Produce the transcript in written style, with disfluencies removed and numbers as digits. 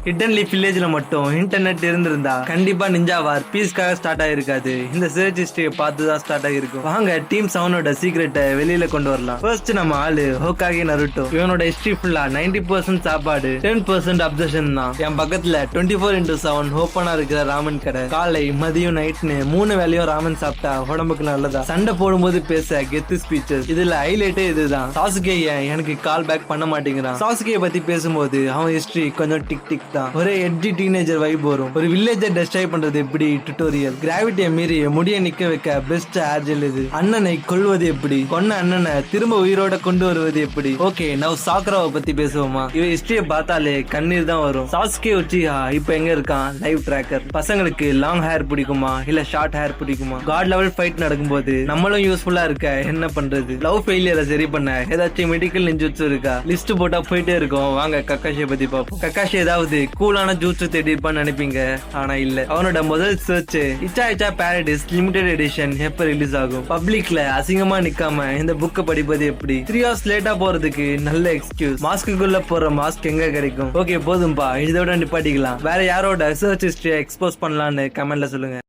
Hidden leaf வில்லேஜ்ல மட்டும் internet இருந்திருந்தா கண்டிப்பா நிஞ்சா வார் பீஸ்க்காக ஸ்டார்ட் ஆயிருக்காது. இந்த சர்ச் ஹிஸ்டரியை பார்த்து தான் ஸ்டார்ட் ஆகிருக்கும். வாங்க டீம் 7ஓட சீக்ரெட்டை வெளியில கொண்டு வரலாம். ஃபர்ஸ்ட் நம்ம ஆளு ஹோகாகே நருட்டோ. இவனோட ஹிஸ்டரி ஃபுல்லா 90% சாப்பாடு 10% அப்சர்ஷன் தான். என் பக்கத்துல 24x7 ஓப்பனா இருக்கிற ராமன் கடை. காலை மதியம் நைட்னு 3 வேளையும் ராமன் சாப்பிட்டா உடம்புக்கு நல்லதா. சண்டை போடும்போது பேச கெத்து ஸ்பீச்சஸ். இதுல ஹைலைட்டே இதுதான். சாசுகே எனக்கு கால் பேக் பண்ண மாட்டேங்கிறான். சாசுகே பத்தி பேசும்போது அவன் ஹிஸ்டரி கொஞ்சம் டிக் டிக் தான். ஒரே எட்ஜி டீனேஜர் வைப் வரும். ஒரு வில்லேஜை டெஸ்ட்ராய் பண்றது எப்படி டுட்டோரியல். கிராவிட்டியை மீறி முடிய நிக்க வைக்க பெஸ்ட் ஏர்ஜெல் இது. அண்ணனை கொல்வது எப்படி, கொன்ன அண்ணனை திரும்ப உயிரோட கொண்டு வருவது எப்படி. ஓகே நவ் சாக்ராவை பத்தி பேசுவோமா. இவ ஹிஸ்டரியை பார்த்தாலே கண்ணீர் தான் வரும். சாசுகே உச்சிஹா இப்ப எங்க இருக்கான். Live tracker. பசங்களுக்கு லாங் ஹேர் பிடிக்குமா இல்ல ஷார்ட் ஹேர் பிடிக்குமா. காட் லெவல் ஃபைட் நடக்கும்போது நம்மளும் யூஸ்ஃபுல்லா இருக்க என்ன பண்றது. லவ் ஃபெயிலியரை சரி பண்ண ஏதாச்சும் மெடிக்கல் நிஞ்சுட்சு இருக்கா. லிஸ்ட் போட்டா போயிட்டே இருக்கும். வாங்க கக்காஷியை பத்தி பார்ப்போம். கக்காஷி ஏதாவது கூலான ஜூட்சு தேடி இருப்பான்னு நினைப்பீங்க, ஆனா இல்ல. அவனோட முதல் சர்ச் இச்சா இச்சா பாரடைஸ் லிமிடெட் எடிஷன் எப்ப ரிலீஸ் ஆகும். பப்ளிக்ல அசிங்கமா நிக்காம இந்த புக்கை படிப்பது எப்படி. 3 hours லேட்டா போறதுக்கு நல்ல எக்ஸ்கியூஸ். மாஸ்க்குள்ள போற மாஸ்க் எங்க கிடைக்கும். ஓகே போதும்பா, இதோட நிப்பாட்டிக்கலாம். வேற யாரோட சர்ச் ஹிஸ்டரியை எக்ஸ்போஸ் பண்ணலான்னு கமெண்ட்ல சொல்லுங்க.